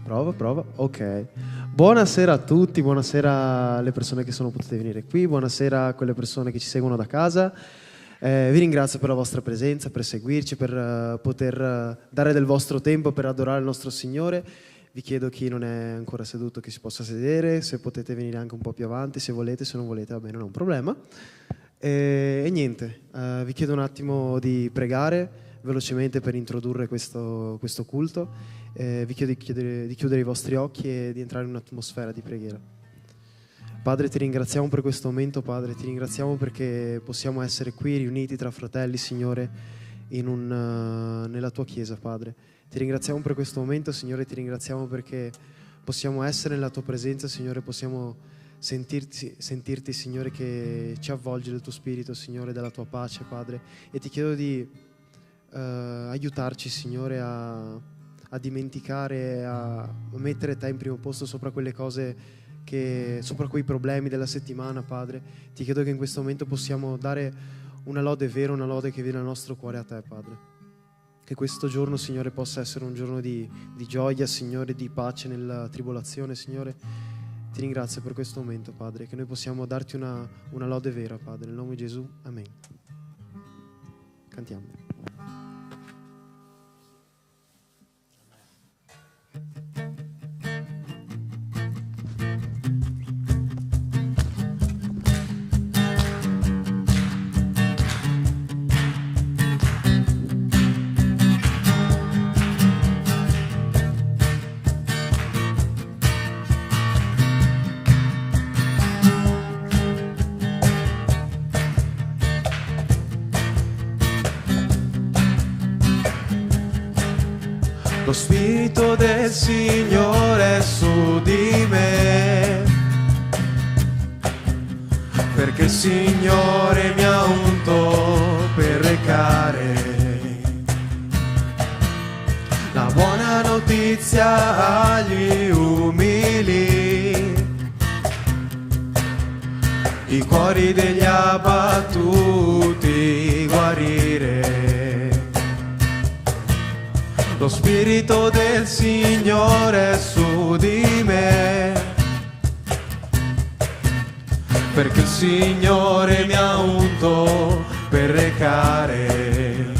Prova, ok. Buonasera a tutti, buonasera alle persone che sono potute venire qui, buonasera a quelle persone che ci seguono da casa. Vi ringrazio per la vostra presenza, per seguirci, per poter dare del vostro tempo per adorare il nostro Signore. Vi chiedo, chi non è ancora seduto, che si possa sedere, se potete venire anche un po' più avanti, se volete, se non volete va bene, non è un problema. E niente, vi chiedo un attimo di pregare velocemente per introdurre questo culto. Vi chiedo di chiudere i vostri occhi e di entrare in un'atmosfera di preghiera. Padre, ti ringraziamo per questo momento, Padre, ti ringraziamo perché possiamo essere qui riuniti tra fratelli, Signore, nella tua Chiesa, Padre. Ti ringraziamo per questo momento, Signore, ti ringraziamo perché possiamo essere nella tua presenza, Signore, possiamo sentirti, Signore, che ci avvolge del tuo Spirito, Signore, della tua pace, Padre. E ti chiedo di aiutarci, Signore, a dimenticare, a mettere te in primo posto sopra quelle cose, sopra quei problemi della settimana, Padre. Ti chiedo che in questo momento possiamo dare una lode vera, una lode che viene dal nostro cuore a te, Padre. Che questo giorno, Signore, possa essere un giorno di gioia, Signore, di pace nella tribolazione, Signore. Ti ringrazio per questo momento, Padre, che noi possiamo darti una lode vera, Padre. Nel nome di Gesù, amen. Cantiamo. Lo Spirito del Signore è su di me, perché il Signore mi ha unto per recare la buona notizia agli umili, i cuori degli abbattuti guarire. Lo Spirito del Signore è su di me, perché il Signore mi ha unto per recare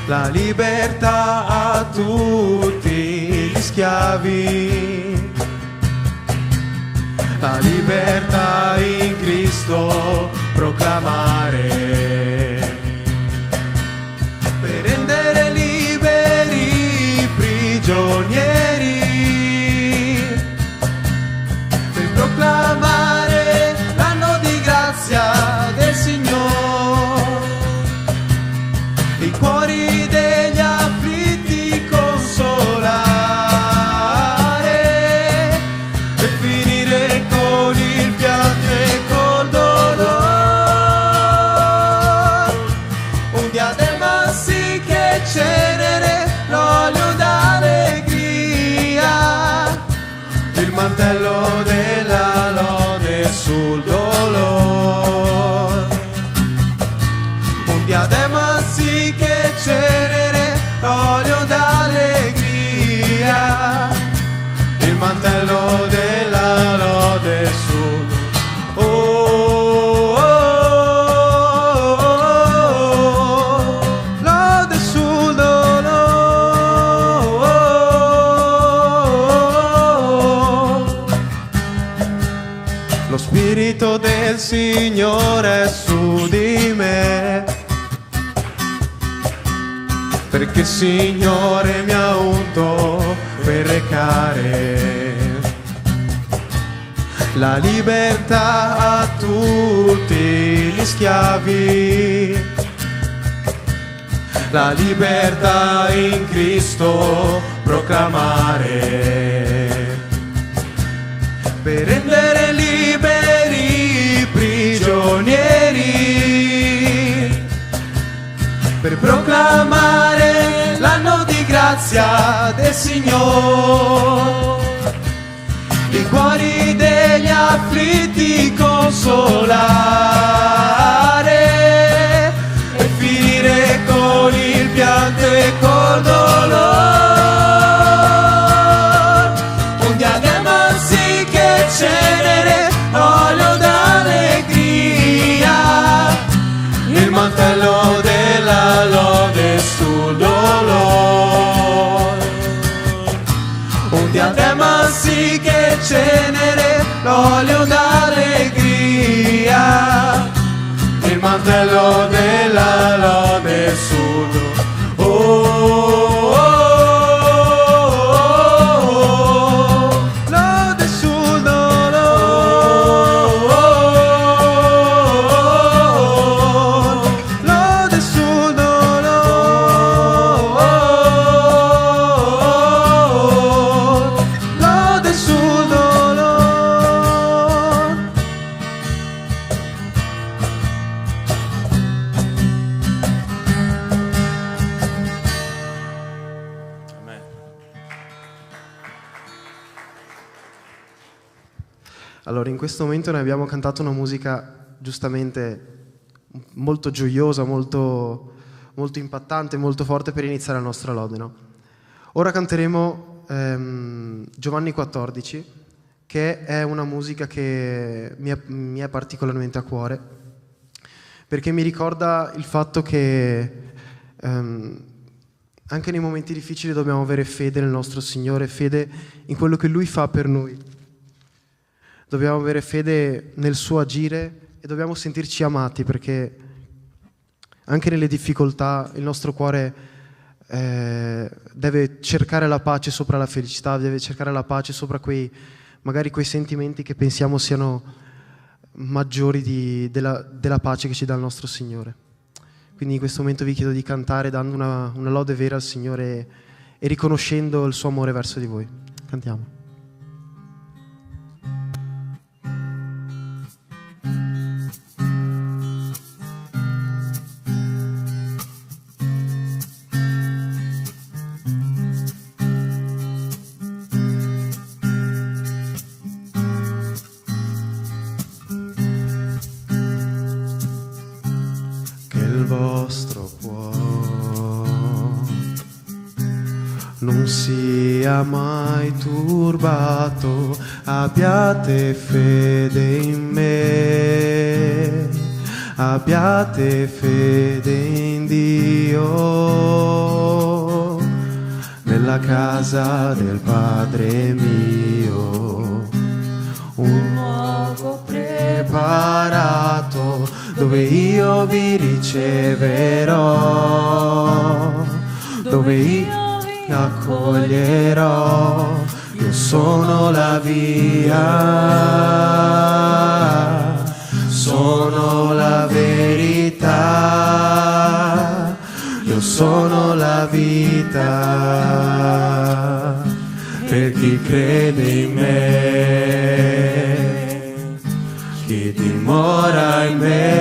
la libertà a tutti gli schiavi, la libertà in Cristo proclamare. Prigionieri, per proclamare l'anno di grazia del Signore, i cuori degli afflitti consolare e finire con il pianto e col dolore, un diadema sì che cenere, l'olio il mantello della lode sul dolore, un diadema sì che cenere, olio d'allegria, il mantello della lode sul lode sul dolore. Lo Spirito del Signore è su di me, perché il Signore mi ha unto per recare la libertà a tutti gli schiavi, la libertà in Cristo proclamare, per rendere liberi i prigionieri, per proclamare l'anno di grazia del Signore, i cuori degli afflitti consolare e finire con il pianto e col dolore, olio d'allegria, il mantello della lode sul lode sul lode sul lode sul Allora, in questo momento noi abbiamo cantato una musica giustamente molto gioiosa, molto, molto impattante, molto forte per iniziare la nostra lode, no? Ora canteremo Giovanni 14, che è una musica che mi è particolarmente a cuore, perché mi ricorda il fatto che anche nei momenti difficili dobbiamo avere fede nel nostro Signore, fede in quello che Lui fa per noi. Dobbiamo avere fede nel suo agire e dobbiamo sentirci amati, perché anche nelle difficoltà il nostro cuore deve cercare la pace sopra la felicità, deve cercare la pace sopra magari quei sentimenti che pensiamo siano maggiori della pace che ci dà il nostro Signore. Quindi in questo momento vi chiedo di cantare dando una lode vera al Signore e riconoscendo il suo amore verso di voi. Cantiamo. Vostro cuore non sia mai turbato, abbiate fede in me, abbiate fede in Dio, nella casa del Padre mio, un luogo preparato dove io vi riceverò, dove io vi accoglierò. Io sono la via, sono la verità, io sono la vita per chi crede in me, chi dimora in me,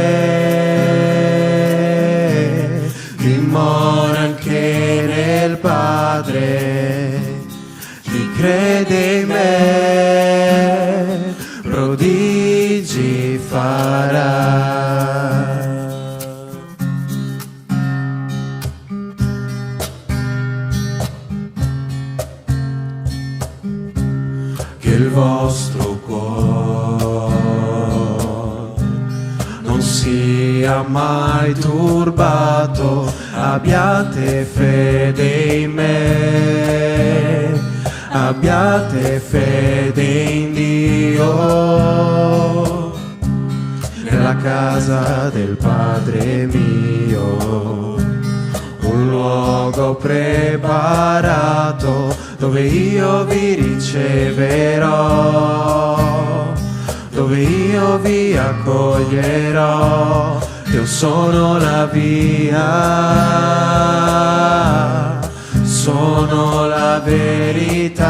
dimora anche nel Padre. Chi crede in me, prodigi farà. Che il vostro cuore non sia mai turbato, abbiate fede in me, abbiate fede in Dio, nella casa del Padre mio, un luogo preparato dove io vi riceverò, dove io vi accoglierò. Io sono la via, sono la verità,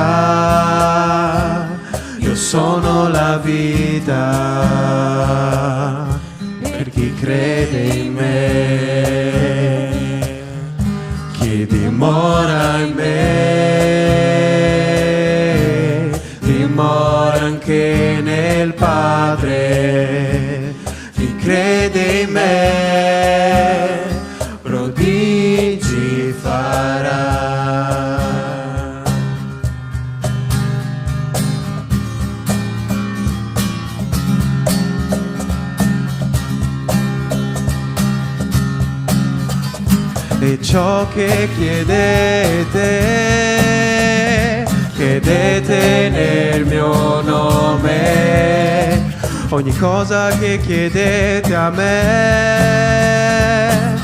io sono la vita per chi crede in me, chi dimora in me, dimora anche nel Padre. Chi crede in me, prodigi farà. E ciò che chiedete chiedete nel mio nome, ogni cosa che chiedete a me,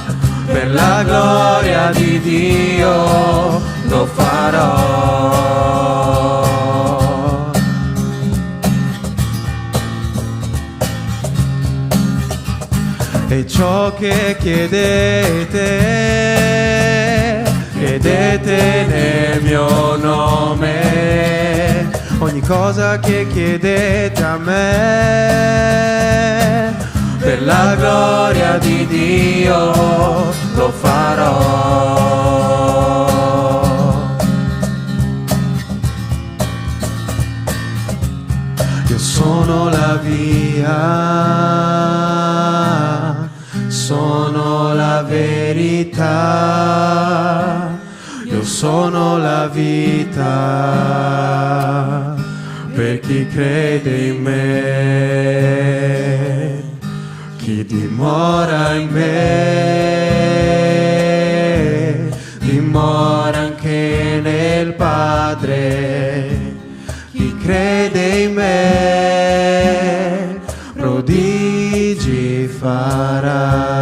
per la gloria di Dio lo farò. E ciò che chiedete nel mio nome, ogni cosa che chiedete a me, per la gloria di Dio lo farò. Io sono la via, sono la verità, io sono la vita per chi crede in me, chi dimora in me, dimora anche nel Padre, chi crede in me, prodigi farà.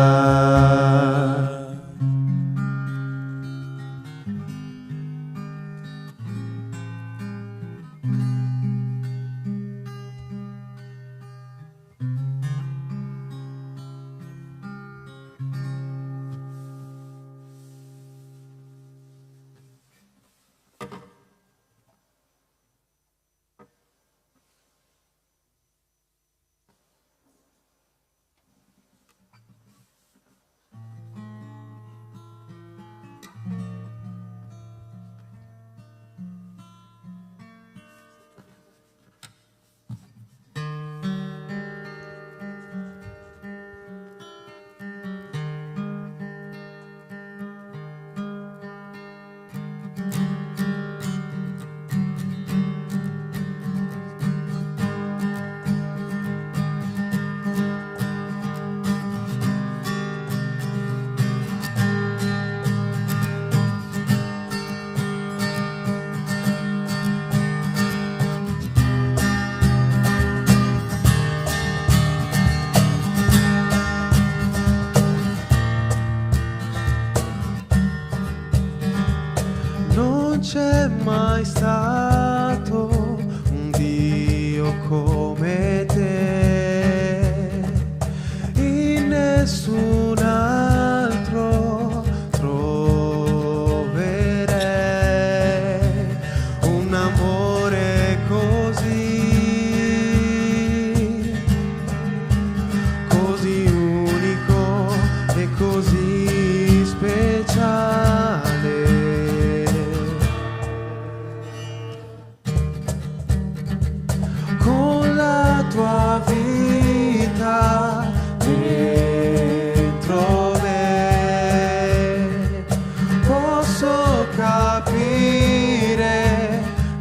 Non c'è mai stato un Dio come te, in nessun altro troverei un amore così unico e così speciale. Tua vita dentro me, posso capire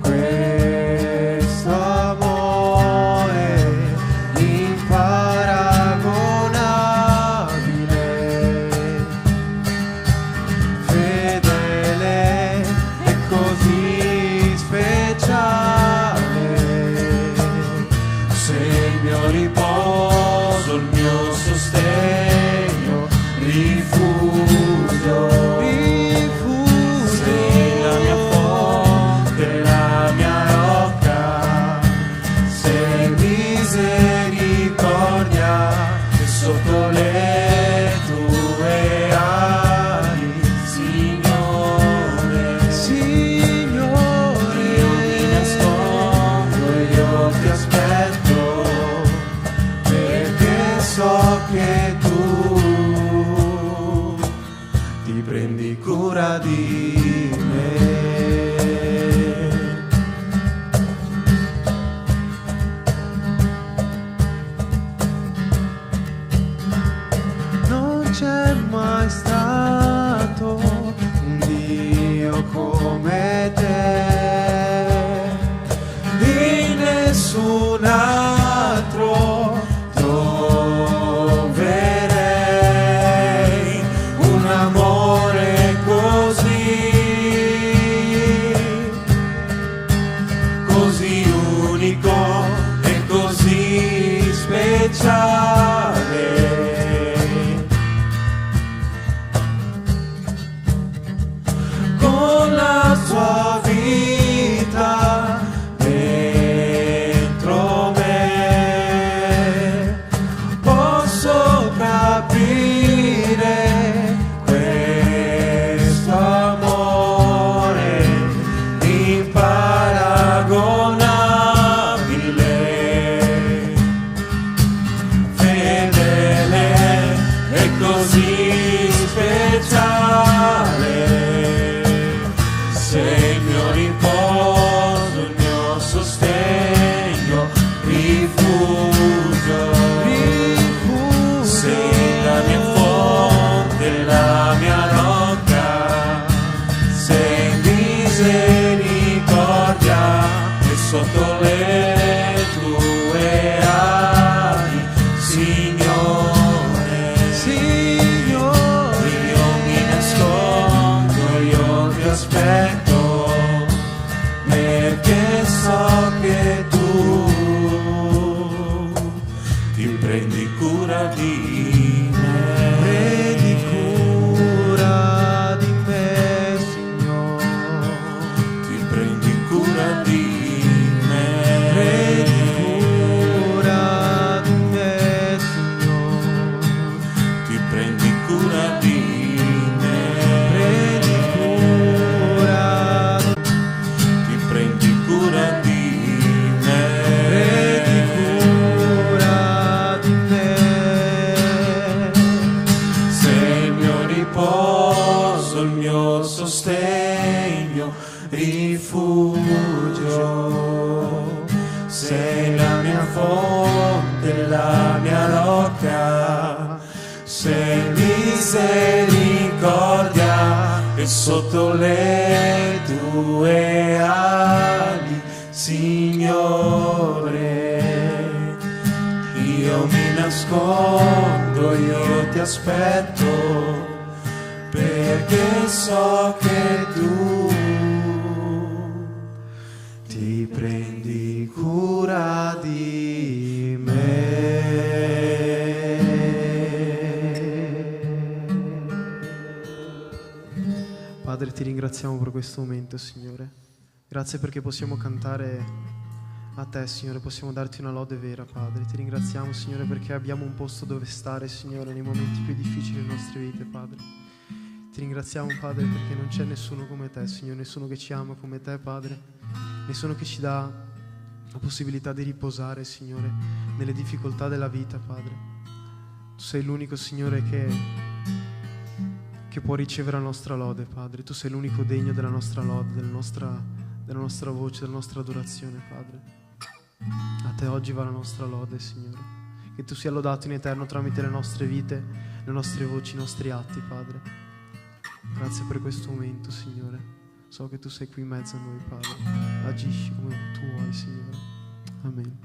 questo amore imparagonabile, fedele e così speciale. Il mio riposo, il mio sostegno, rifugio, sei la mia fonte, la mia rocca, sei misericordia e sotto le tue ali, Signore, Signore, io mi nascondo e io ti aspetto, so che tu ti prendi cura di me. Non c'è mai stato un Dio come te, di nessun altro troverei un amore così così speciale, sei il mio riposo, il mio sostegno, rifugio, sei la mia fonte, la mia rocca, sei misericordia e sotto le tue ali, Signore, Signore, io mi nascondo, io ti aspetto, perché so che tu ti prendi cura di me. Prendi cura di me, Signore. Ti prendi cura di me. Prendi cura di me, Signore. Ti prendi cura di me. Prendi cura di Ti prendi cura di me. Prendi cura di me. Sei il mio riposo, il mio sostegno, rifugio. Sei la mia fonte, la mia rocca. Sei misericordia e sotto le tue ali, Signore, io mi nascondo, io ti aspetto, perché so che tu ti prendi cura di me. Padre, ti ringraziamo per questo momento, Signore. Grazie perché possiamo cantare a te, Signore, possiamo darti una lode vera, Padre. Ti ringraziamo, Signore, perché abbiamo un posto dove stare, Signore, nei momenti più difficili delle nostre vite, Padre. Ti ringraziamo, Padre, perché non c'è nessuno come te, Signore, nessuno che ci ama come te, Padre, nessuno che ci dà la possibilità di riposare, Signore, nelle difficoltà della vita, Padre. Tu sei l'unico, Signore, che può ricevere la nostra lode, Padre. Tu sei l'unico degno della nostra lode, della nostra voce, della nostra adorazione, Padre. A te oggi va la nostra lode, Signore. Che tu sia lodato in eterno tramite le nostre vite, le nostre voci, i nostri atti, Padre. Grazie per questo momento, Signore. So che tu sei qui in mezzo a noi, Padre. Agisci come tu vuoi, Signore. Amen.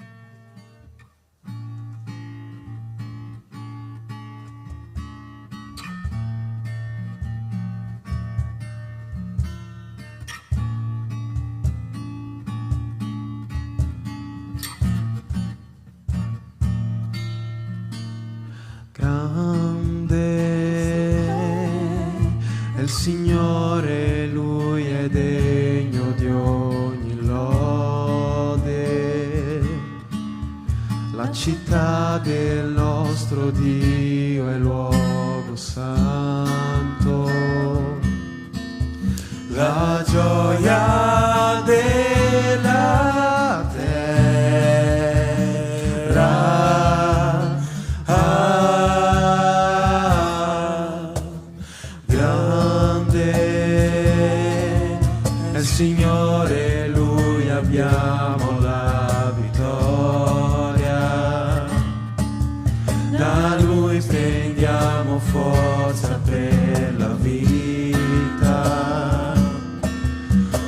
Signore, Lui è degno di ogni lode. La città del nostro Dio è luogo santo. La gioia della terra, Signore, Lui abbiamo la vittoria, da Lui prendiamo forza per la vita,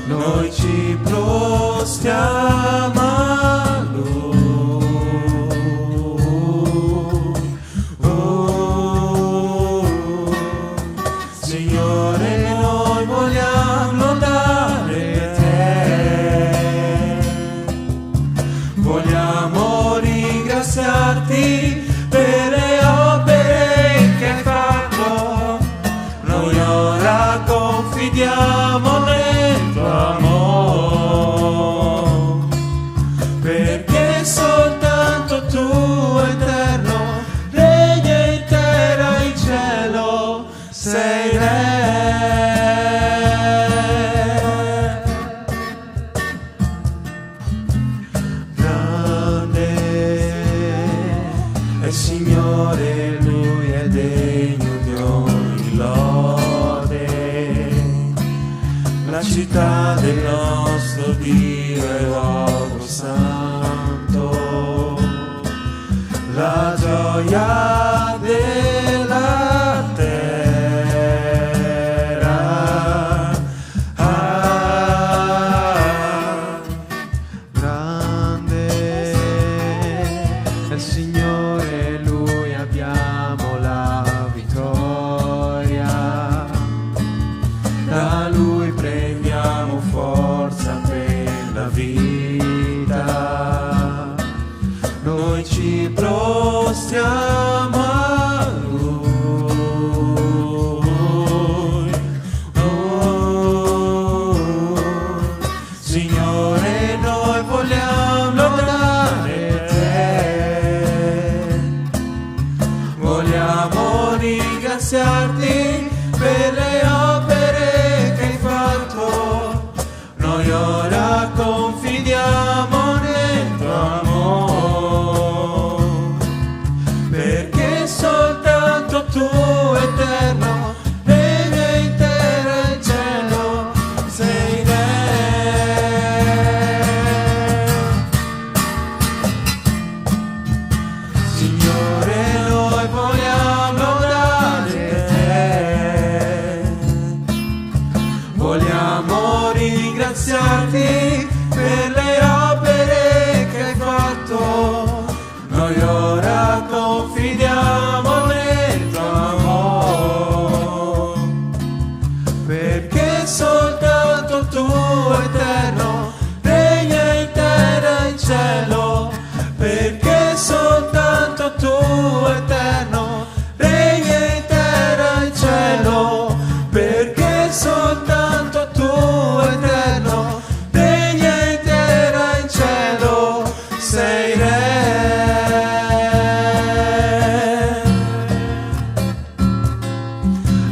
noi ci prostiamo a Lui. Signore, noi vogliamo lodare te, vogliamo ringraziarti per le opere che hai fatto, noi ora confidiamo nel tuo amore, perché soltanto tu, eterno, regni in terra e in cielo, sei re. Grande è il Signore, Lui è degno di città del nostro Dio è luogo santo, la gioia della terra. Grande è il Signore, Lui abbiamo la vittoria. Da Lui prendiamo forza per la vita, noi ci prostiamo a Lui. Oh, Signore, noi vogliamo lodare Te, vogliamo ringraziarti per le opere che hai fatto. Noi ora confidiamo nel tuo amore, perché soltanto tu, eterno, regni in terra e in cielo, sei Re. Signore, noi vogliamo lodare Te, vogliamo ringraziarti per le opere che hai fatto. Noi ora confidiamo nel tuo amore, perché soltanto tu, eterno, regni in terra e in cielo, perché soltanto tu, eterno, regni in terra e in cielo, perché soltanto tu, eterno, regni in terra e in cielo, sei Re.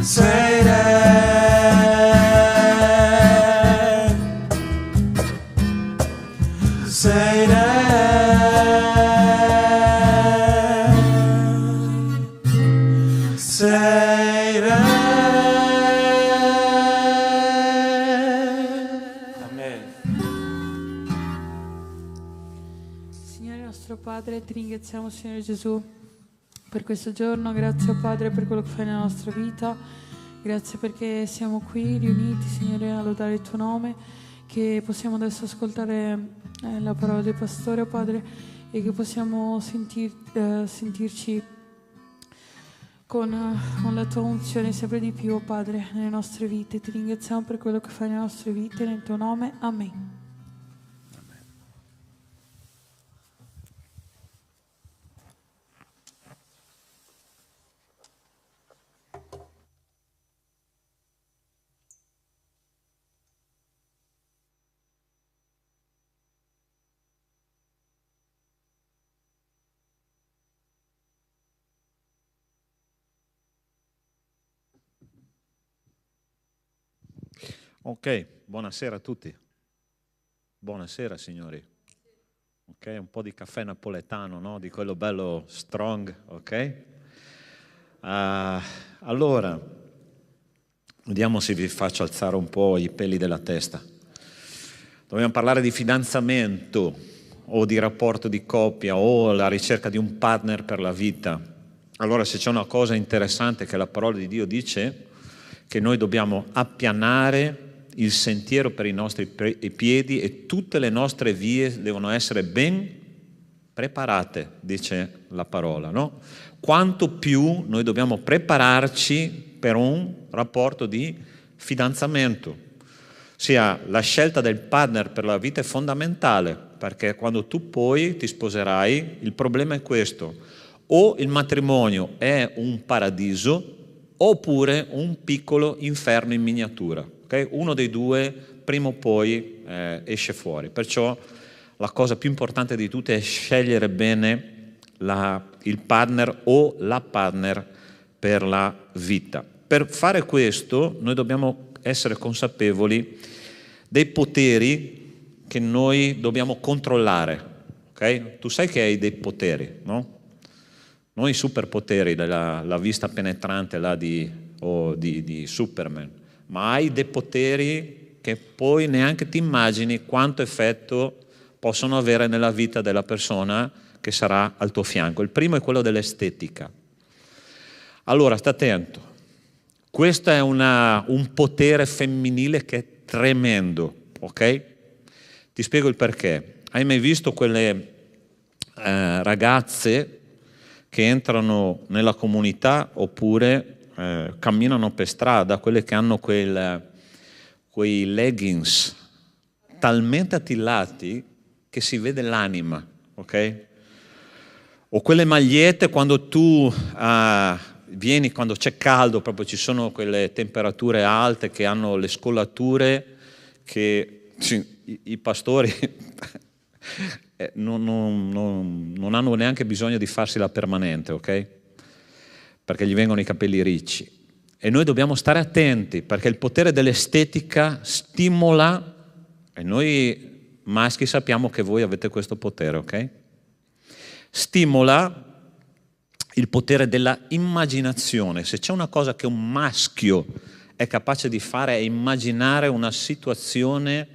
Sei Re. Sei Re. Sei Re. Amen. Signore nostro Padre, ti ringraziamo, Signore Gesù, per questo giorno. Grazie, Padre, per quello che fai nella nostra vita. Grazie perché siamo qui riuniti, Signore, a lodare il tuo nome, che possiamo adesso ascoltare la parola del Pastore, Padre, e che possiamo sentirci con la tua unzione sempre di più, Padre, nelle nostre vite. Ti ringraziamo per quello che fai nelle nostre vite, nel tuo nome. Amen. Ok, buonasera a tutti. Buonasera signori. Ok, un po' di caffè napoletano, no? Di quello bello strong, ok? Allora, vediamo se vi faccio alzare un po' i peli della testa. Dobbiamo parlare di fidanzamento o di rapporto di coppia o la ricerca di un partner per la vita. Allora, se c'è una cosa interessante che la parola di Dio dice, che noi dobbiamo appianare il sentiero per i nostri piedi e tutte le nostre vie devono essere ben preparate, dice la parola, no? Quanto più noi dobbiamo prepararci per un rapporto di fidanzamento. Sia la scelta del partner per la vita è fondamentale, perché quando tu poi ti sposerai, il problema è questo: o il matrimonio è un paradiso oppure un piccolo inferno in miniatura. Okay? Uno dei due prima o poi esce fuori. Perciò la cosa più importante di tutte è scegliere bene il partner o la partner per la vita. Per fare questo noi dobbiamo essere consapevoli dei poteri che noi dobbiamo controllare. Okay? Tu sai che hai dei poteri, no? Non i superpoteri della vista penetrante là di Superman, ma hai dei poteri che poi neanche ti immagini quanto effetto possono avere nella vita della persona che sarà al tuo fianco. Il primo è quello dell'estetica. Allora, sta attento. Questo è un potere femminile che è tremendo, ok? Ti spiego il perché. Hai mai visto quelle ragazze che entrano nella comunità oppure camminano per strada, quelle che hanno quei leggings talmente attillati che si vede l'anima, ok? O quelle magliette quando tu vieni, quando c'è caldo, proprio ci sono quelle temperature alte che hanno le scollature che i pastori non hanno neanche bisogno di farsi la permanente, ok? Perché gli vengono i capelli ricci. E noi dobbiamo stare attenti, perché il potere dell'estetica stimola, e noi maschi sappiamo che voi avete questo potere, ok? Stimola il potere della immaginazione. Se c'è una cosa che un maschio è capace di fare è immaginare una situazione,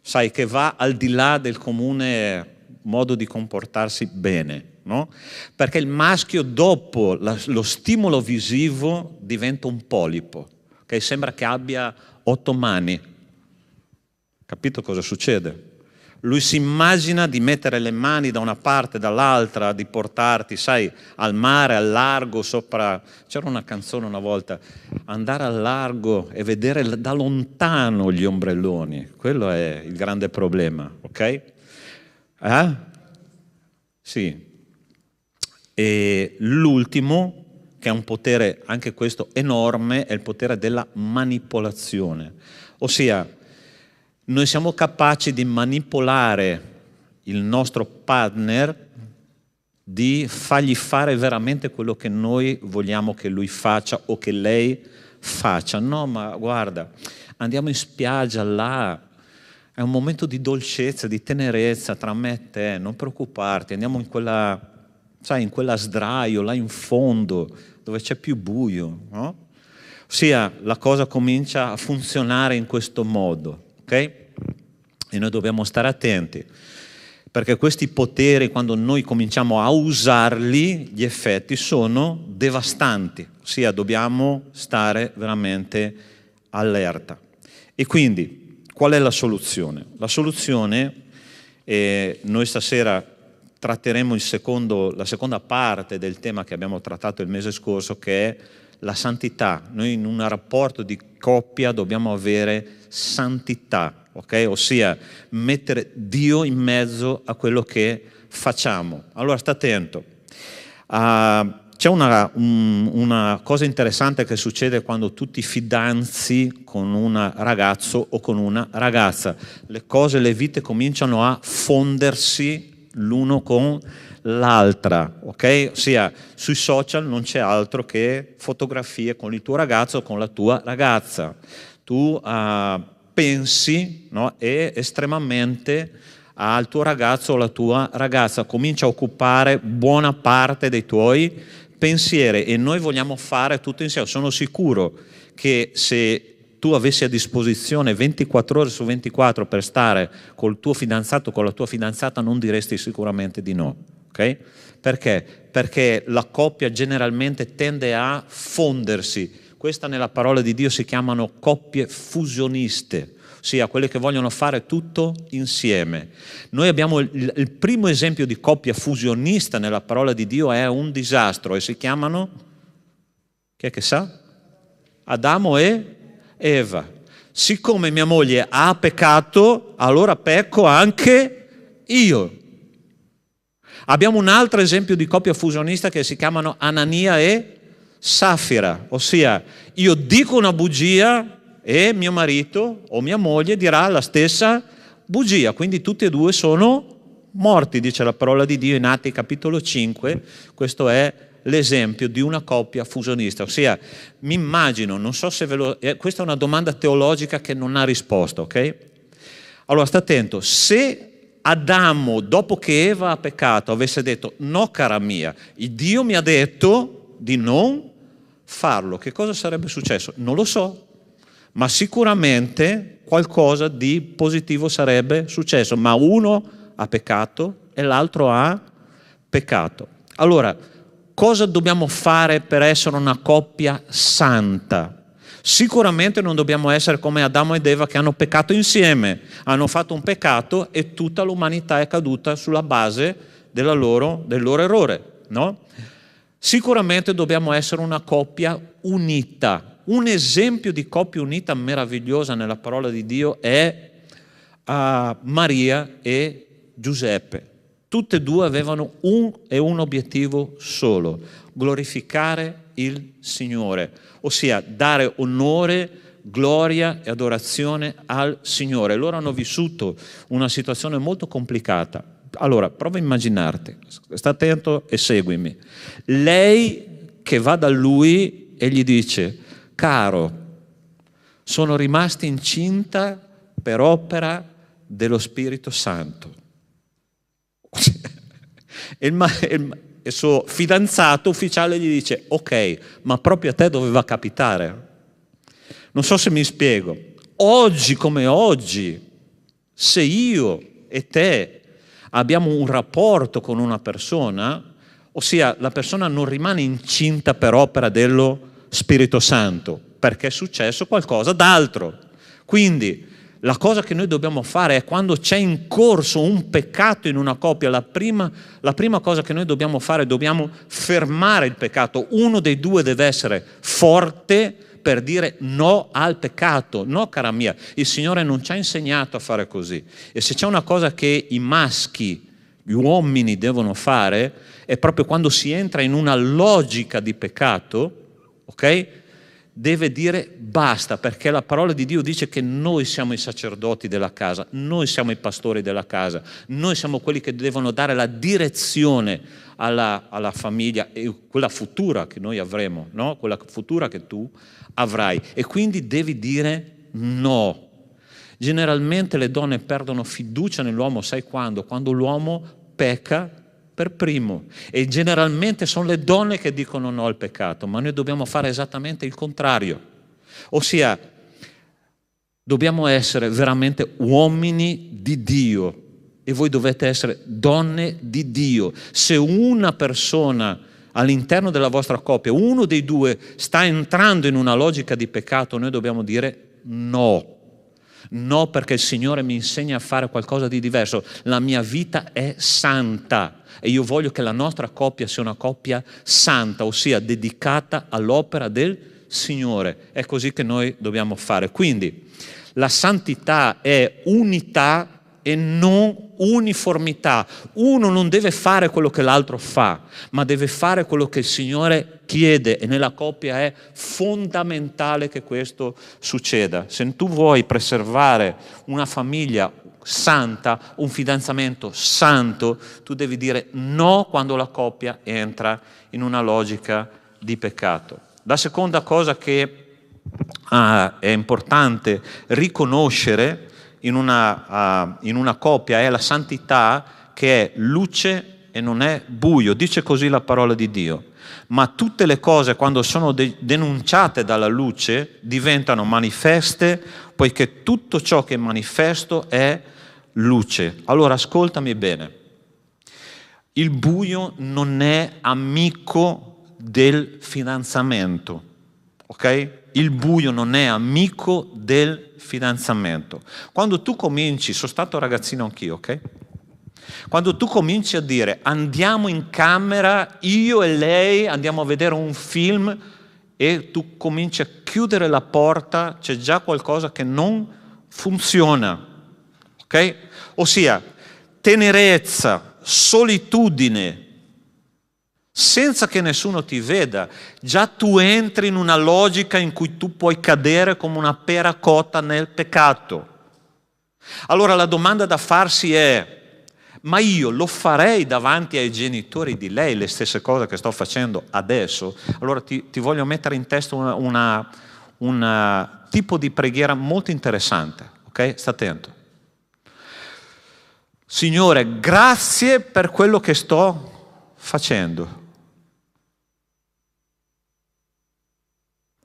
sai, che va al di là del comune modo di comportarsi bene, no? Perché il maschio dopo lo stimolo visivo diventa un polipo, che sembra che abbia 8 mani. Capito cosa succede? Lui si immagina di mettere le mani da una parte e dall'altra, di portarti, sai, al mare, al largo, sopra... C'era una canzone una volta, andare al largo e vedere da lontano gli ombrelloni. Quello è il grande problema, ok? Sì. E l'ultimo, che è un potere, anche questo enorme, è il potere della manipolazione. Ossia, noi siamo capaci di manipolare il nostro partner, di fargli fare veramente quello che noi vogliamo che lui faccia o che lei faccia. No, ma guarda, andiamo in spiaggia là, è un momento di dolcezza, di tenerezza tra me e te, non preoccuparti, andiamo in quella, sai, in quella sdraio là in fondo dove c'è più buio, no? Ossia, la cosa comincia a funzionare in questo modo. Okay? E noi dobbiamo stare attenti, perché questi poteri, quando noi cominciamo a usarli, gli effetti sono devastanti, ossia dobbiamo stare veramente allerta. E quindi, qual è la soluzione? La soluzione, noi stasera tratteremo la seconda parte del tema che abbiamo trattato il mese scorso, che è la santità. Noi in un rapporto di coppia dobbiamo avere santità, ok? Ossia mettere Dio in mezzo a quello che facciamo. Allora sta attento. C'è una cosa interessante che succede quando tu ti fidanzi con un ragazzo o con una ragazza. Le vite cominciano a fondersi l'uno con l'altra, ok? Ossia, sui social non c'è altro che fotografie con il tuo ragazzo o con la tua ragazza. Tu pensi, no, e estremamente al tuo ragazzo o alla tua ragazza, comincia a occupare buona parte dei tuoi pensieri e noi vogliamo fare tutto insieme. Sono sicuro che se tu avessi a disposizione 24 ore su 24 per stare col tuo fidanzato o con la tua fidanzata, non diresti sicuramente di no, ok? Perché? Perché la coppia generalmente tende a fondersi. Questa nella parola di Dio si chiamano coppie fusioniste, ossia quelle che vogliono fare tutto insieme. Noi abbiamo il primo esempio di coppia fusionista nella parola di Dio, è un disastro e si chiamano, chi è che sa? Adamo e Eva. Siccome mia moglie ha peccato, allora pecco anche io. Abbiamo un altro esempio di coppia fusionista che si chiamano Anania e Safira, ossia io dico una bugia e mio marito o mia moglie dirà la stessa bugia, quindi tutti e due sono morti, dice la parola di Dio in Atti capitolo 5. Questo è l'esempio di una coppia fusionista, ossia mi immagino, non so se questa è una domanda teologica che non ha risposta, ok? Allora sta attento, se Adamo dopo che Eva ha peccato avesse detto no cara mia, il Dio mi ha detto di non farlo, che cosa sarebbe successo? Non lo so, ma sicuramente qualcosa di positivo sarebbe successo, ma uno ha peccato e l'altro ha peccato. Allora, cosa dobbiamo fare per essere una coppia santa? Sicuramente non dobbiamo essere come Adamo ed Eva che hanno peccato insieme, hanno fatto un peccato e tutta l'umanità è caduta sulla base del loro errore, no? Sicuramente dobbiamo essere una coppia unita. Un esempio di coppia unita meravigliosa nella parola di Dio è Maria e Giuseppe. Tutte e due avevano un obiettivo solo: glorificare il Signore, ossia dare onore, gloria e adorazione al Signore. Loro hanno vissuto una situazione molto complicata. Allora, prova a immaginarti, sta attento e seguimi. Lei che va da lui e gli dice: caro, sono rimasta incinta per opera dello Spirito Santo. E il suo fidanzato ufficiale gli dice: ok, ma proprio a te doveva capitare. Non so se mi spiego. Oggi come oggi, se io e te abbiamo un rapporto con una persona, ossia la persona non rimane incinta per opera dello Spirito Santo, perché è successo qualcosa d'altro. Quindi la cosa che noi dobbiamo fare è, quando c'è in corso un peccato in una coppia, la prima cosa che noi dobbiamo fare, dobbiamo fermare il peccato. Uno dei due deve essere forte per dire no al peccato. No, cara mia, il Signore non ci ha insegnato a fare così. E se c'è una cosa che i maschi, gli uomini devono fare, è proprio quando si entra in una logica di peccato, ok? Deve dire basta, perché la parola di Dio dice che noi siamo i sacerdoti della casa, noi siamo i pastori della casa, noi siamo quelli che devono dare la direzione alla famiglia, e quella futura che noi avremo, no? Quella futura che tu avrai, e quindi devi dire no. Generalmente le donne perdono fiducia nell'uomo, sai quando? Quando l'uomo pecca per primo, e generalmente sono le donne che dicono no al peccato, ma noi dobbiamo fare esattamente il contrario, ossia dobbiamo essere veramente uomini di Dio e voi dovete essere donne di Dio. Se una persona all'interno della vostra coppia, uno dei due sta entrando in una logica di peccato, noi dobbiamo dire no. No, perché il Signore mi insegna a fare qualcosa di diverso. La mia vita è santa e io voglio che la nostra coppia sia una coppia santa, ossia dedicata all'opera del Signore. È così che noi dobbiamo fare. Quindi la santità è unità e non uniformità. Uno non deve fare quello che l'altro fa, ma deve fare quello che il Signore chiede, e nella coppia è fondamentale che questo succeda. Se tu vuoi preservare una famiglia santa, un fidanzamento santo, tu devi dire no quando la coppia entra in una logica di peccato. La seconda cosa che è importante riconoscere in una coppia è la santità, che è luce e non è buio. Dice così la parola di Dio. Ma tutte le cose, quando sono denunciate dalla luce, diventano manifeste, poiché tutto ciò che è manifesto è luce. Allora ascoltami bene. Il buio non è amico del fidanzamento, ok? Il buio non è amico del fidanzamento. Quando tu cominci, sono stato ragazzino anch'io, ok? Quando tu cominci a dire andiamo in camera, io e lei andiamo a vedere un film, e tu cominci a chiudere la porta, c'è già qualcosa che non funziona, ok? Ossia, tenerezza, solitudine, senza che nessuno ti veda, già tu entri in una logica in cui tu puoi cadere come una pera cotta nel peccato. Allora la domanda da farsi è: ma io lo farei davanti ai genitori di lei le stesse cose che sto facendo adesso? Allora ti voglio mettere in testa un tipo di preghiera molto interessante, ok? Sta attento. Signore, grazie per quello che sto facendo.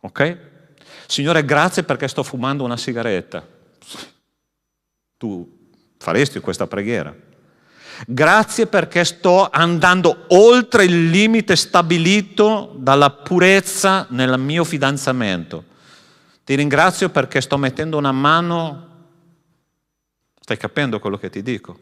Ok? Signore, grazie perché sto fumando una sigaretta. Tu faresti questa preghiera. Grazie perché sto andando oltre il limite stabilito dalla purezza nel mio fidanzamento. Ti ringrazio perché sto mettendo una mano. Stai capendo quello che ti dico?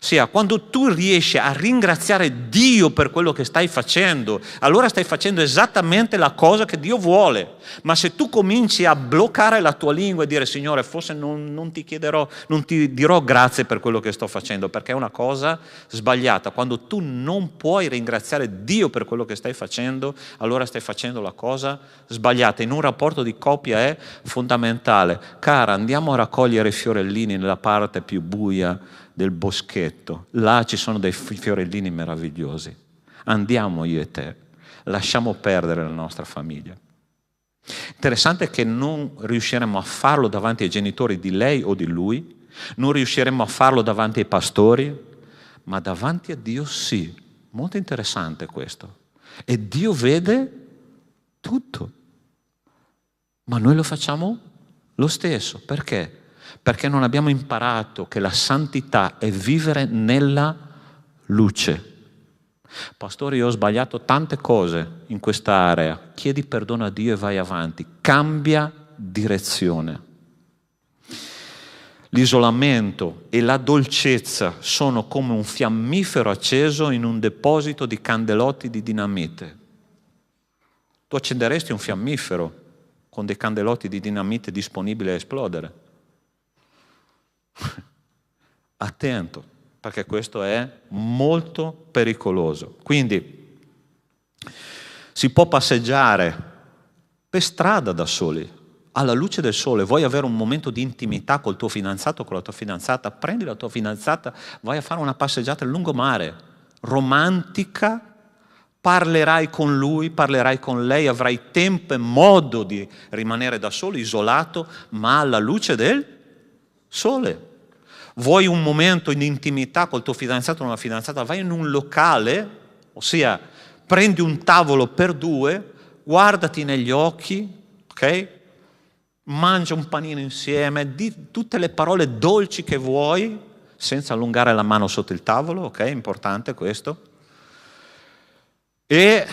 Sia quando tu riesci a ringraziare Dio per quello che stai facendo, allora stai facendo esattamente la cosa che Dio vuole. Ma se tu cominci a bloccare la tua lingua e dire Signore, forse non ti dirò grazie per quello che sto facendo, perché è una cosa sbagliata. Quando tu non puoi ringraziare Dio per quello che stai facendo, allora stai facendo la cosa sbagliata. In un rapporto di coppia è fondamentale. Cara, andiamo a raccogliere i fiorellini nella parte più buia del boschetto, là ci sono dei fiorellini meravigliosi, andiamo io e te, lasciamo perdere la nostra famiglia. Interessante che non riusciremo a farlo davanti ai genitori di lei o di lui, non riusciremo a farlo davanti ai pastori, ma davanti a Dio sì. Molto interessante questo. E Dio vede tutto, ma noi lo facciamo lo stesso. Perché? Perché non abbiamo imparato che la santità è vivere nella luce. Pastore, io ho sbagliato tante cose in questa area. Chiedi perdono a Dio e vai avanti. Cambia direzione. L'isolamento e la dolcezza sono come un fiammifero acceso in un deposito di candelotti di dinamite. Tu accenderesti un fiammifero con dei candelotti di dinamite disponibili a esplodere? Attento, perché questo è molto pericoloso. Quindi si può passeggiare per strada da soli, alla luce del sole. Vuoi avere un momento di intimità col tuo fidanzato o con la tua fidanzata? Prendi la tua fidanzata, vai a fare una passeggiata al lungomare, romantica, parlerai con lui, parlerai con lei, avrai tempo e modo di rimanere da solo, isolato, ma alla luce del sole. Vuoi un momento in intimità col tuo fidanzato o una fidanzata? Vai in un locale, ossia prendi un tavolo per due, guardati negli occhi, ok? Mangia un panino insieme, di tutte le parole dolci che vuoi, senza allungare la mano sotto il tavolo, ok? Importante questo. E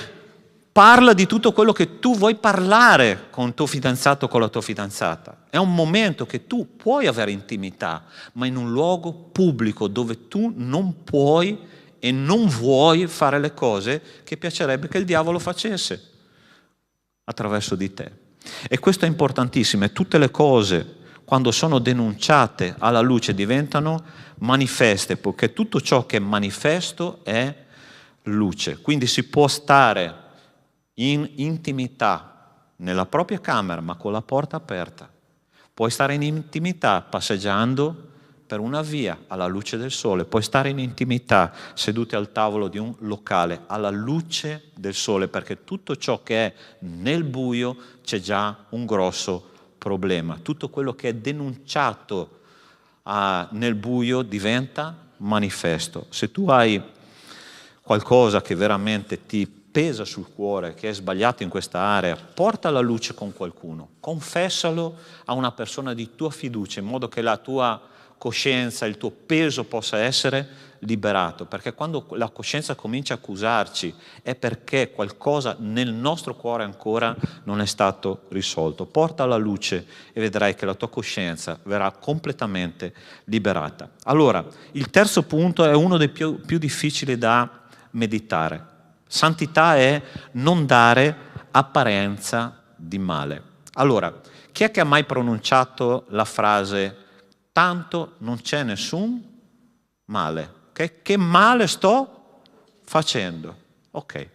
parla di tutto quello che tu vuoi parlare con il tuo fidanzato o con la tua fidanzata. È un momento che tu puoi avere intimità, ma in un luogo pubblico dove tu non puoi e non vuoi fare le cose che piacerebbe che il diavolo facesse attraverso di te. E questo è importantissimo. E tutte le cose, quando sono denunciate alla luce, diventano manifeste, perché tutto ciò che è manifesto è luce. Quindi si può stare in intimità nella propria camera, ma con la porta aperta. Puoi stare in intimità passeggiando per una via alla luce del sole, puoi stare in intimità seduti al tavolo di un locale alla luce del sole, perché tutto ciò che è nel buio c'è già un grosso problema. Tutto quello che è denunciato nel buio diventa manifesto. Se tu hai qualcosa che veramente ti pesa sul cuore, che è sbagliato in questa area, porta la luce con qualcuno, confessalo a una persona di tua fiducia, in modo che la tua coscienza, il tuo peso possa essere liberato, perché quando la coscienza comincia a accusarci è perché qualcosa nel nostro cuore ancora non è stato risolto. Porta alla luce e vedrai che la tua coscienza verrà completamente liberata. Allora, il terzo punto è uno dei più difficili da meditare. Santità è non dare apparenza di male. Allora, chi è che ha mai pronunciato la frase tanto non c'è nessun male? Che male sto facendo? Ok.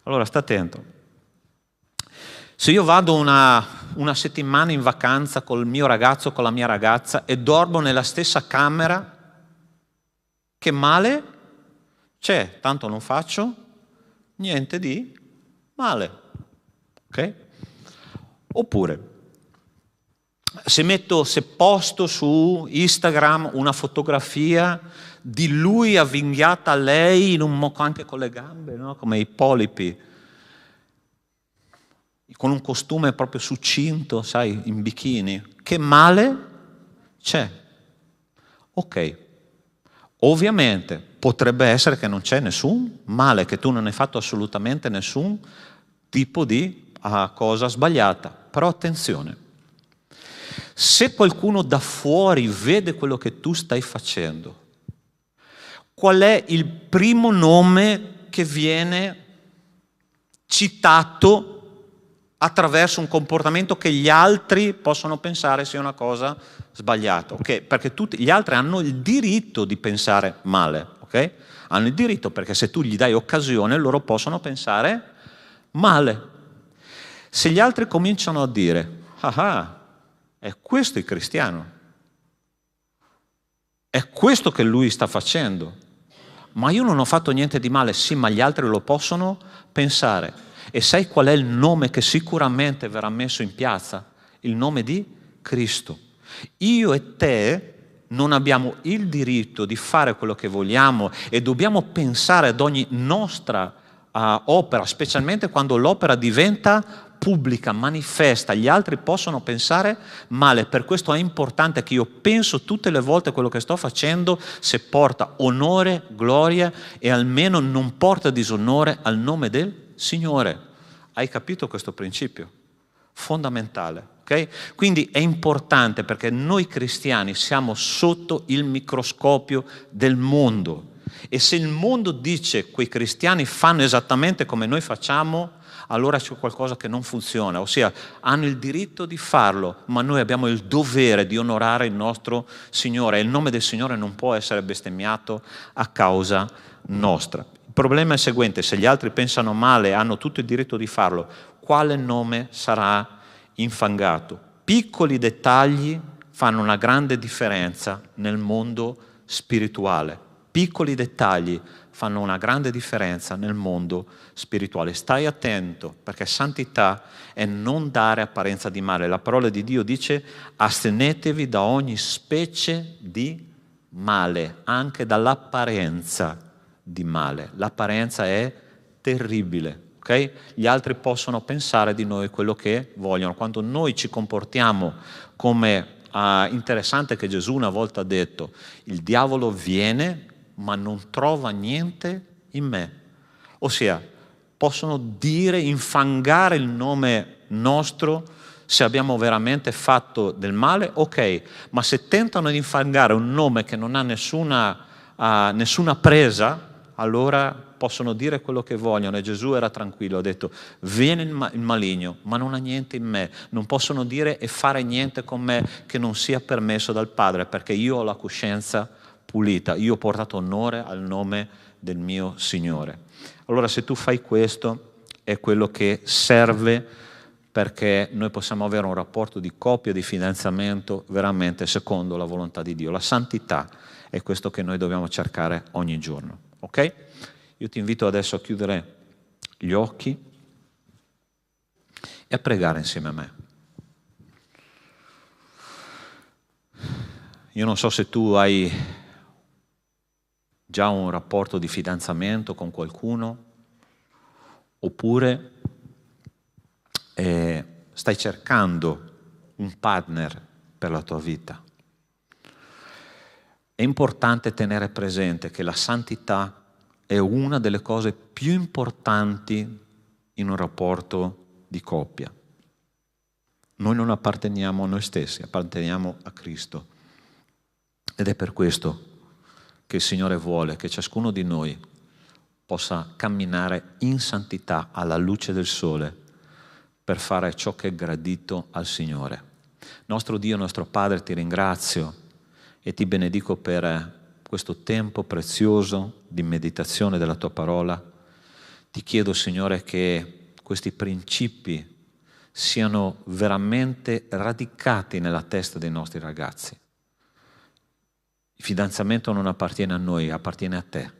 Allora, sta attento. Se io vado una settimana in vacanza col mio ragazzo o con la mia ragazza e dormo nella stessa camera, che male c'è? Tanto non faccio niente di male. Ok? Oppure, se posto su Instagram una fotografia di lui avvinghiata a lei in un moco, anche con le gambe, no? Come i polipi, con un costume proprio succinto, sai, in bikini. Che male c'è? Ok, ovviamente potrebbe essere che non c'è nessun male, che tu non hai fatto assolutamente nessun tipo di cosa sbagliata, però attenzione, se qualcuno da fuori vede quello che tu stai facendo, qual è il primo nome che viene citato attraverso un comportamento che gli altri possono pensare sia una cosa sbagliata? Okay? Perché tutti gli altri hanno il diritto di pensare male, ok? Hanno il diritto, perché se tu gli dai occasione loro possono pensare male. Se gli altri cominciano a dire, è questo il cristiano, è questo che lui sta facendo, ma io non ho fatto niente di male, sì, ma gli altri lo possono pensare. E sai qual è il nome che sicuramente verrà messo in piazza? Il nome di Cristo. Io e te non abbiamo il diritto di fare quello che vogliamo e dobbiamo pensare ad ogni nostra opera, specialmente quando l'opera diventa pubblica, manifesta, gli altri possono pensare male. Per questo è importante che io penso tutte le volte quello che sto facendo se porta onore, gloria e almeno non porta disonore al nome del Signore. Hai capito questo principio? Fondamentale, ok? Quindi è importante, perché noi cristiani siamo sotto il microscopio del mondo, e se il mondo dice quei cristiani fanno esattamente come noi facciamo, allora c'è qualcosa che non funziona, ossia hanno il diritto di farlo, ma noi abbiamo il dovere di onorare il nostro Signore, e il nome del Signore non può essere bestemmiato a causa nostra. Il problema è il seguente: se gli altri pensano male, hanno tutto il diritto di farlo, quale nome sarà infangato? Piccoli dettagli fanno una grande differenza nel mondo spirituale. Piccoli dettagli fanno una grande differenza nel mondo spirituale. Stai attento, perché santità è non dare apparenza di male. La parola di Dio dice: astenetevi da ogni specie di male, anche dall'apparenza di male. L'apparenza è terribile. Okay? Gli altri possono pensare di noi quello che vogliono. Quando noi ci comportiamo come interessante che Gesù una volta ha detto: il diavolo viene ma non trova niente in me. Ossia, possono dire, infangare il nome nostro se abbiamo veramente fatto del male, ok, ma se tentano di infangare un nome che non ha nessuna presa, allora possono dire quello che vogliono. E Gesù era tranquillo, ha detto: viene il maligno, ma non ha niente in me. Non possono dire e fare niente con me che non sia permesso dal Padre, perché io ho la coscienza pulita, io ho portato onore al nome del mio Signore. Allora, se tu fai questo, è quello che serve perché noi possiamo avere un rapporto di coppia, di fidanzamento veramente secondo la volontà di Dio. La santità è questo che noi dobbiamo cercare ogni giorno, ok? Io ti invito adesso a chiudere gli occhi e a pregare insieme a me. Io non so se tu hai già un rapporto di fidanzamento con qualcuno, oppure stai cercando un partner per la tua vita. È importante tenere presente che la santità è una delle cose più importanti in un rapporto di coppia. Noi non apparteniamo a noi stessi, apparteniamo a Cristo. Ed è per questo che il Signore vuole che ciascuno di noi possa camminare in santità alla luce del sole per fare ciò che è gradito al Signore. Nostro Dio, nostro Padre, ti ringrazio e ti benedico per questo tempo prezioso di meditazione della tua parola. Ti chiedo, Signore, che questi principi siano veramente radicati nella testa dei nostri ragazzi. Il fidanzamento non appartiene a noi, appartiene a te,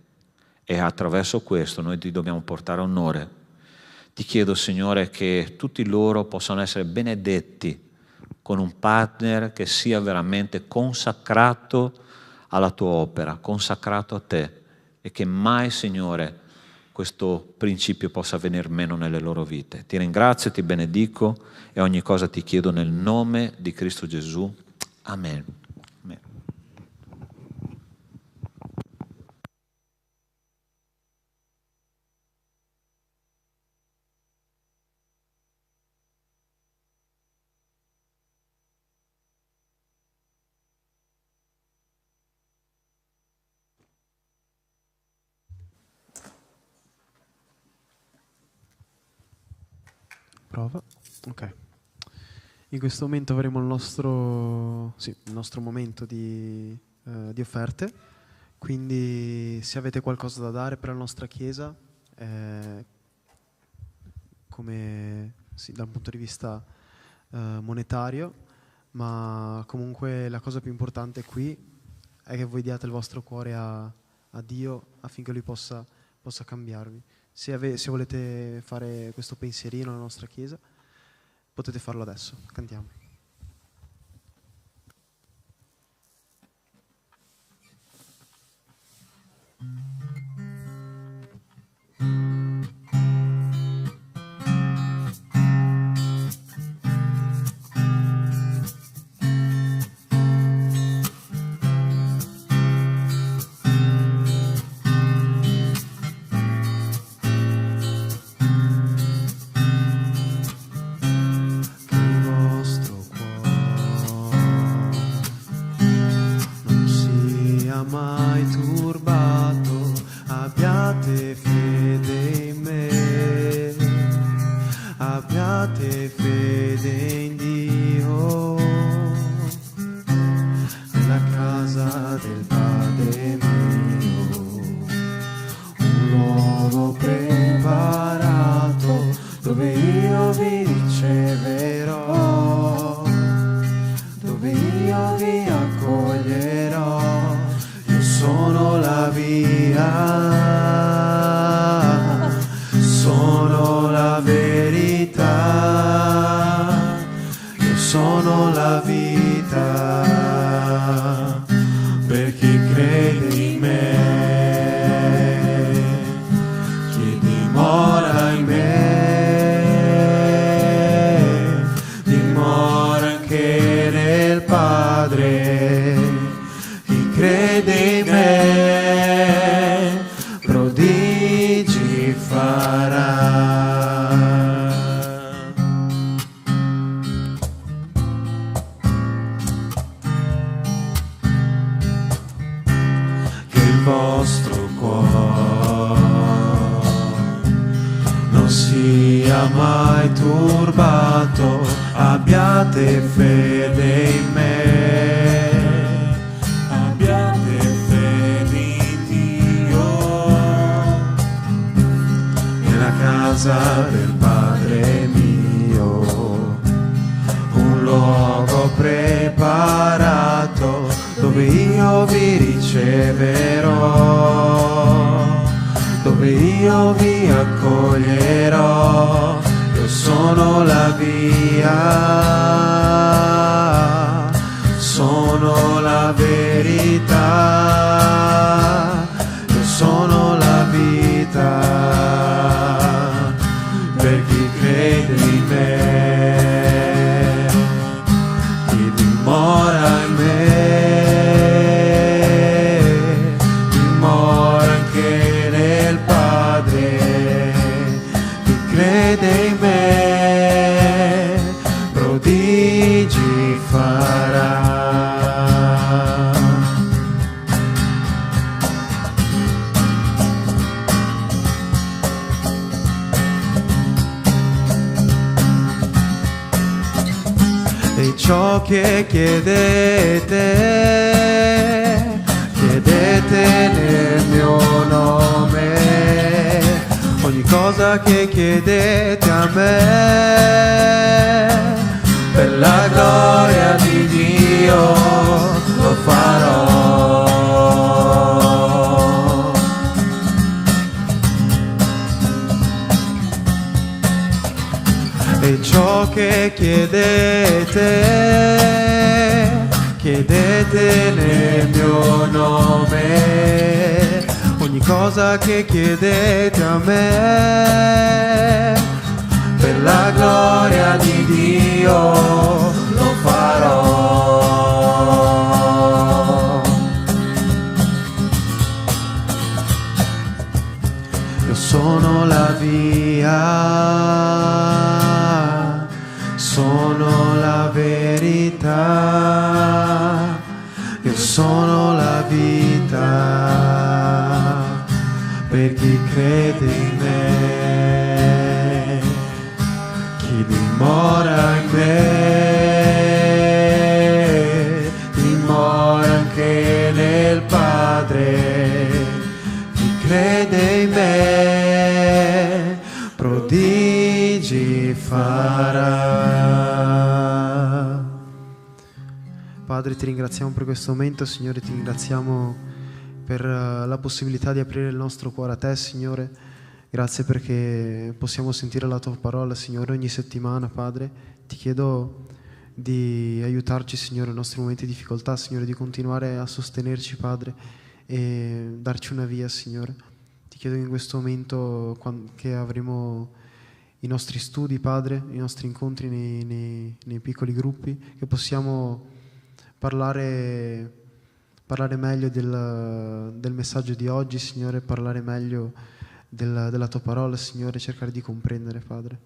e attraverso questo noi ti dobbiamo portare onore. Ti chiedo, Signore, che tutti loro possano essere benedetti con un partner che sia veramente consacrato alla tua opera, consacrato a te, e che mai, Signore, questo principio possa venire meno nelle loro vite. Ti ringrazio, ti benedico e ogni cosa ti chiedo nel nome di Cristo Gesù. Amen. Amen. Prova. Ok. In questo momento avremo il nostro momento di offerte, quindi se avete qualcosa da dare per la nostra Chiesa, da un punto di vista monetario, ma comunque la cosa più importante qui è che voi diate il vostro cuore a Dio affinché Lui possa cambiarvi. Se volete fare questo pensierino alla nostra Chiesa, potete farlo adesso. Cantiamo. Ciò che chiedete nel mio nome, ogni cosa che chiedete a me, per la gloria di Dio lo farò. E ciò che chiedete nel mio nome, ogni cosa che chiedete a me, per la gloria di Dio lo farò. Io sono la via, sono la verità, io sono la vita per chi crede in me, chi dimora in me, dimora anche nel Padre, chi crede in me, prodigi farà. Padre, ti ringraziamo per questo momento, Signore, ti ringraziamo per la possibilità di aprire il nostro cuore a te, Signore. Grazie perché possiamo sentire la tua parola, Signore, ogni settimana, Padre. Ti chiedo di aiutarci, Signore, nei nostri momenti di difficoltà, Signore, di continuare a sostenerci, Padre, e darci una via, Signore. Ti chiedo in questo momento che avremo i nostri studi, Padre, i nostri incontri nei piccoli gruppi, che possiamo parlare meglio del messaggio di oggi, Signore, parlare meglio della tua parola, Signore, cercare di comprendere, Padre.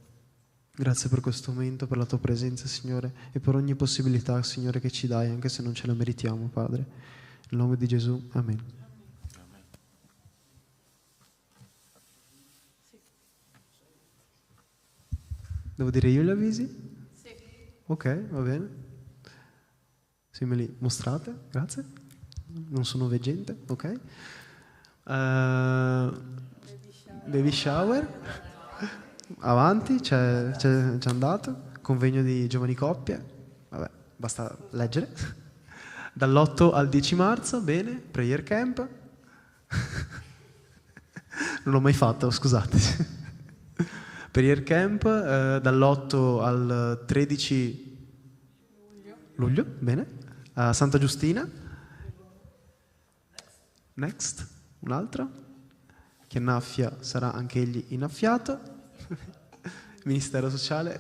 Grazie per questo momento, per la tua presenza, Signore, e per ogni possibilità, Signore, che ci dai, anche se non ce la meritiamo, Padre. Nel nome di Gesù, amen. Devo dire io gli avvisi? Sì. Ok, va bene. Se me li mostrate, grazie. Non sono veggente, ok. Baby shower. Avanti, c'è andato. Convegno di giovani coppie. Vabbè, basta leggere. Dall'8 al 10 marzo, bene. Prayer camp. Non l'ho mai fatto, scusate. Prayer camp dall'8 al 13 luglio, bene, a Santa Giustina. Next, un altro. Chi annaffia sarà anche egli innaffiato. Ministero sociale.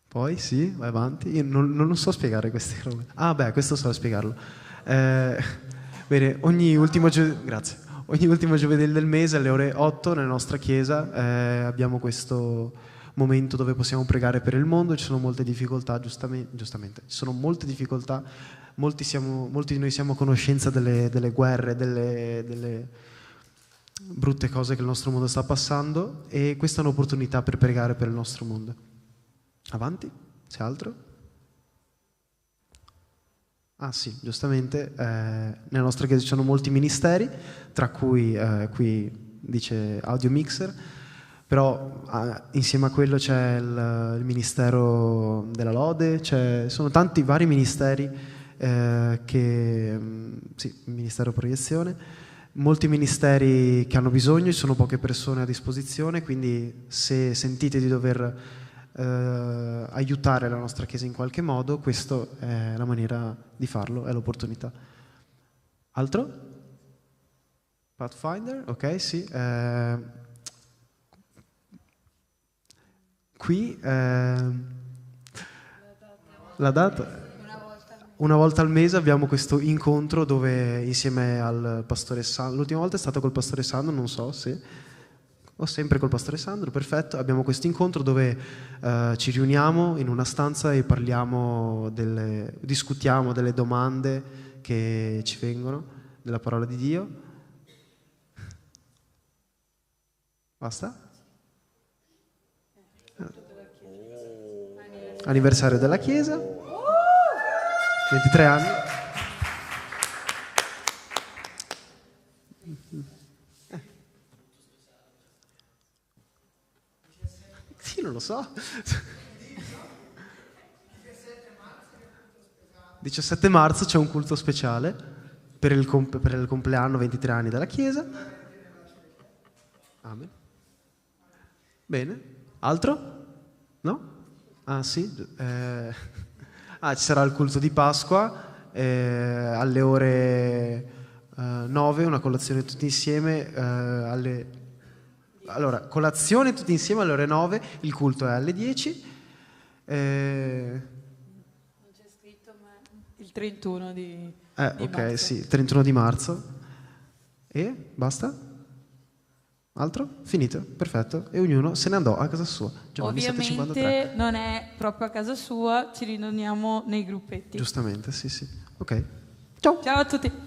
Poi sì, vai avanti. Io non so spiegare queste robe. Ah beh, questo so spiegarlo. Bene, ogni ultimo giovedì del mese alle ore 8 nella nostra chiesa abbiamo questo momento dove possiamo pregare per il mondo. Ci sono molte difficoltà, giustamente, ci sono molte difficoltà, molti di noi siamo a conoscenza delle guerre, delle brutte cose che il nostro mondo sta passando, e questa è un'opportunità per pregare per il nostro mondo. Avanti, c'è altro? Ah sì, giustamente, nella nostra chiesa ci sono molti ministeri, tra cui qui dice audio mixer, però insieme a quello c'è il ministero della lode, sono tanti vari ministeri, sì, ministero proiezione, molti ministeri che hanno bisogno, ci sono poche persone a disposizione, quindi se sentite di dover aiutare la nostra chiesa in qualche modo, questa è la maniera di farlo, è l'opportunità. Altro? Pathfinder? Ok, sì. Qui la data? Una volta al mese abbiamo questo incontro dove insieme al pastore Sandro, l'ultima volta è stato col pastore Sandro, non so se... O sempre col pastore Sandro, perfetto. Abbiamo questo incontro dove ci riuniamo in una stanza e discutiamo delle domande che ci vengono della parola di Dio. Basta? Anniversario della Chiesa, 23 anni. Sì, non lo so. 17 marzo c'è un culto speciale per il compleanno 23 anni della Chiesa. Amen. Bene. Altro? No? Ah sì. Ci sarà il culto di Pasqua alle ore 9, una colazione tutti insieme Allora, colazione tutti insieme alle ore 9, il culto è alle 10. Non c'è scritto, ma il 31 di Ok, marzo. sì, 31 di marzo. E basta? Altro? Finito, perfetto. E ognuno se ne andò a casa sua. Giovanni 7:53. Ovviamente non è proprio a casa sua, ci riuniamo nei gruppetti. Giustamente, sì, sì. Ok. Ciao. Ciao a tutti.